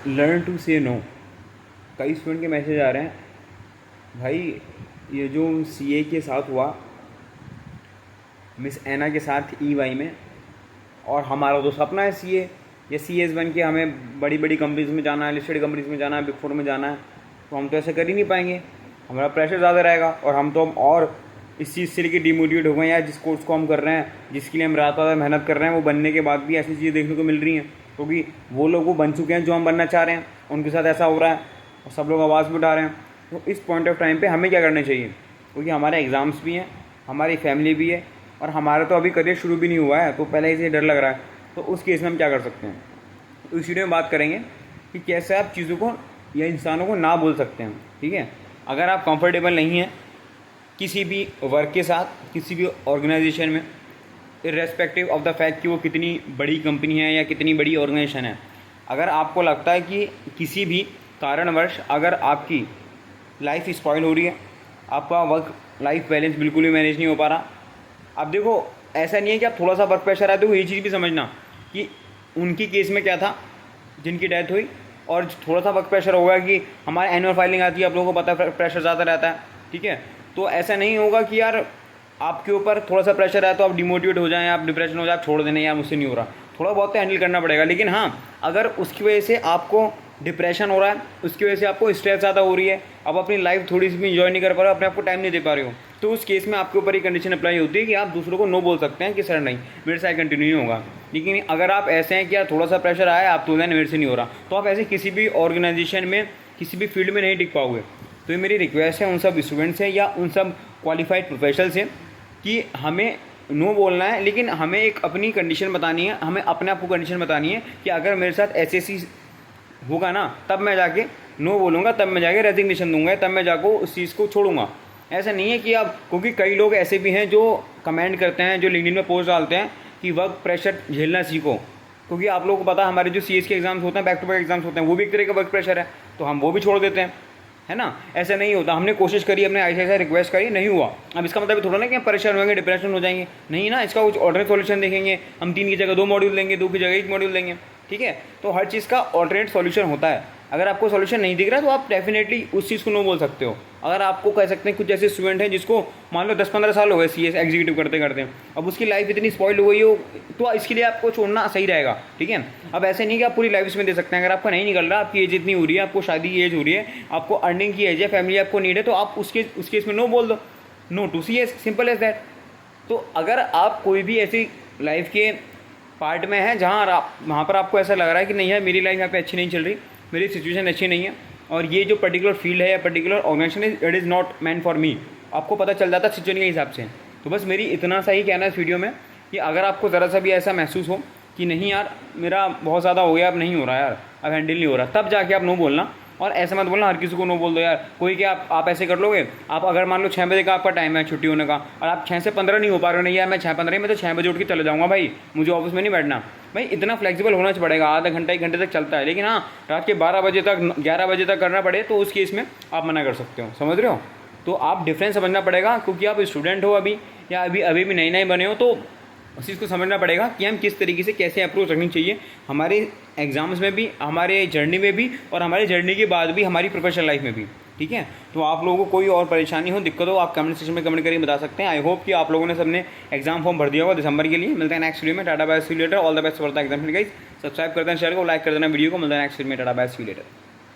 Learn to से no. कई student के मैसेज आ रहे हैं, भाई ये जो सीए के साथ हुआ मिस एना के साथ ईवाई में, और हमारा तो सपना है सीए या सीएस बन के हमें बड़ी बड़ी कंपनीज़ में जाना है, लिस्टेड कंपनीज़ में जाना है, बिग फोर में जाना है, तो हम तो ऐसे कर ही नहीं पाएंगे, हमारा प्रेशर ज़्यादा रहेगा। और हम तो और इस चीज़ से लेकर डिमोटिवेट हो गए यार, जिस कोर्स को हम कर रहे हैं, जिसके लिए हम रात रात मेहनत कर रहे हैं, वो बनने के बाद भी ऐसी चीज़ें देखने को मिल रही हैं, क्योंकि वो लोग वो बन चुके हैं जो हम बनना चाह रहे हैं, उनके साथ ऐसा हो रहा है और सब लोग आवाज़ भी उठा रहे हैं। तो इस पॉइंट ऑफ टाइम पे हमें क्या करना चाहिए, क्योंकि हमारे एग्ज़ाम्स भी हैं, हमारी फैमिली भी है, और हमारा तो अभी करियर शुरू भी नहीं हुआ है, तो पहले से डर लग रहा है। तो उस केस में हम क्या कर सकते हैं, तो इस वीडियो में बात करेंगे कि कैसे आप चीज़ों को या इंसानों को ना बोल सकते हैं। ठीक है, अगर आप कंफर्टेबल नहीं हैं किसी भी वर्क के साथ, किसी भी ऑर्गेनाइजेशन में, इर्रेस्पेक्टिव ऑफ द फैक्ट कि वो कितनी बड़ी कंपनी है या कितनी बड़ी ऑर्गेनाइजेशन है, अगर आपको लगता है कि किसी भी कारणवश अगर आपकी लाइफ स्पॉइल हो रही है, आपका वर्क लाइफ बैलेंस बिल्कुल भी मैनेज नहीं हो पा रहा। अब देखो, ऐसा नहीं है कि आप थोड़ा सा वर्क प्रेशर आए तो ये चीज़ भी समझना कि उनकी केस में क्या था जिनकी डेथ हुई, और थोड़ा सा वर्क प्रेशर होगा कि हमारे एनुअल फाइलिंग आती है, आप लोगों को पता है प्रेशर ज़्यादा रहता है। ठीक है, तो ऐसा नहीं होगा कि यार आपके ऊपर थोड़ा सा प्रेशर है तो आप डिमोटिवेट हो जाएं, आप डिप्रेशन हो जाए, आप छोड़ देने यार मुझसे नहीं हो रहा, थोड़ा बहुत तो हैंडल करना पड़ेगा। लेकिन हाँ, अगर उसकी वजह से आपको डिप्रेशन हो रहा है, उसकी वजह से आपको स्ट्रेस ज़्यादा हो रही है, आप अपनी लाइफ थोड़ी सी भी इंजॉय नहीं कर पा रहे हो, अपने आपको टाइम नहीं दे पा रहे हो, तो उस केस में आपके ऊपर ही कंडीशन अप्लाई होती है कि आप दूसरों को नो बोल सकते हैं कि सर नहीं, मेरे से कंटिन्यू नहीं होगा। लेकिन अगर आप ऐसे हैं कि यार थोड़ा सा प्रेशर आया, आप तो मेरे से नहीं हो रहा, तो आप ऐसे किसी भी ऑर्गेनाइजेशन में, किसी भी फील्ड में नहीं टिक पाओगे। तो ये मेरी रिक्वेस्ट है उन सब स्टूडेंट्स से या उन सब क्वालिफाइड प्रोफेशनल से कि हमें नो बोलना है, लेकिन हमें एक अपनी कंडीशन बतानी है, हमें अपने आप को कंडीशन बतानी है कि अगर मेरे साथ ऐसी होगा ना, तब मैं जाके नो बोलूँगा, तब मैं जाके रेजिग्नेशन दूंगा, तब मैं जाकर उस चीज़ को छोड़ूंगा। ऐसा नहीं है कि आप, क्योंकि कई लोग ऐसे भी हैं जो कमेंट करते हैं, जो लिंक्डइन में पोस्ट डालते हैं कि वर्क प्रेशर झेलना सीखो, क्योंकि आप लोगों को पता है हमारे जो सीएस के एग्जाम्स होते हैं, बैक टू बैक एग्जाम्स होते हैं, वो भी एक तरह का वर्क प्रेशर है, तो हम वो भी छोड़ देते हैं, है ना। ऐसा नहीं होता, हमने कोशिश करी, अपने ऐसा रिक्वेस्ट करी, नहीं हुआ, अब इसका मतलब थोड़ा ना कि हम परेशान होंगे, डिप्रेशन हो जाएंगे, नहीं ना, इसका कुछ ऑल्टरनेट सॉल्यूशन देखेंगे, हम 3 की जगह 2 मॉड्यूल देंगे, 2 की जगह 1 मॉड्यूल देंगे। ठीक है, तो हर चीज़ का ऑल्टरनेट सॉल्यूशन होता है। अगर आपको सॉल्यूशन नहीं दिख रहा है तो आप डेफिनेटली उस चीज़ को नो बोल सकते हो। अगर आपको कह सकते हैं, कुछ ऐसे स्टूडेंट हैं जिसको मान लो 10-15 साल हो गए सीएस एग्जीक्यूटिव करते करते, अब उसकी लाइफ इतनी स्पॉइल हो गई हो, तो इसके लिए आपको छोड़ना सही रहेगा। ठीक है, अब ऐसे नहीं कि आप पूरी लाइफ इसमें दे सकते हैं, अगर आपका नहीं निकल रहा, आपकी एज इतनी हो रही है, आपको शादी की एज हो रही है, आपको अर्निंग की एज है, फैमिली आपको नीड है, तो आप उसके इसमें नो बोल दो, no to CS, simple as that. तो अगर आप कोई भी ऐसी लाइफ के पार्ट में है जहाँ आप, वहाँ पर आपको ऐसा लग रहा है कि नहीं है मेरी लाइफ यहाँ पे अच्छी नहीं चल रही, मेरी सिचुएशन अच्छी नहीं है, और ये जो पर्टिकुलर फील्ड है या particular organisation it is not meant for me, आपको पता चल जाता है सिचुएशन के हिसाब से। तो बस मेरी इतना सा ही कहना है इस वीडियो में कि अगर आपको ज़रा सा भी ऐसा महसूस हो कि नहीं यार मेरा बहुत ज़्यादा हो गया, अब नहीं हो रहा यार, अब हैंडल नहीं हो रहा, तब जाके आप नो बोलना। और ऐसा मत बोलना हर किसी को नो बोल दो यार, कोई क्या आप ऐसे कर लोगे, आप अगर मान लो 6 बजे का आपका टाइम है छुट्टी होने का, और आप 6 से 15 नहीं हो पा रहे हो, नहीं यार मैं 6:15 में तो 6 बजे उठ के चले जाऊँगा भाई, मुझे ऑफिस में नहीं बैठना, भाई इतना फ्लेक्सिबल होना पड़ेगा, आधा घंटा 1 घंटे तक चलता है, लेकिन हाँ रात के 12 बजे तक 11 बजे तक करना पड़े तो उस केस में आप मना कर सकते हो, समझ रहे हो। तो आप डिफरेंस समझना पड़ेगा, क्योंकि आप स्टूडेंट हो अभी, या अभी भी नए नए बने हो, तो उस चीज़ को समझना पड़ेगा कि हम किस तरीके से कैसे अप्रोच रखनी चाहिए हमारे एग्ज़ाम्स में भी, हमारे जर्नी में भी, और हमारी जर्नी के बाद भी हमारी प्रोफेशनल लाइफ में भी। ठीक है, तो आप लोगों को कोई और परेशानी हो, दिक्कत हो, आप कमेंट सेक्शन में कमेंट करके बता सकते हैं। आई होप कि आप लोगों ने सबने एग्जाम फॉर्म भर दिया होगा दिसंबर के लिए। मिलते हैं नेक्स्ट वीडियो में, tata bye see you later, all the best for the exam guys. Subscribe कर देना, चैनल को लाइक कर देना, वीडियो को। मिलते हैं नेक्स्ट वीडियो में, tata bye see you letter.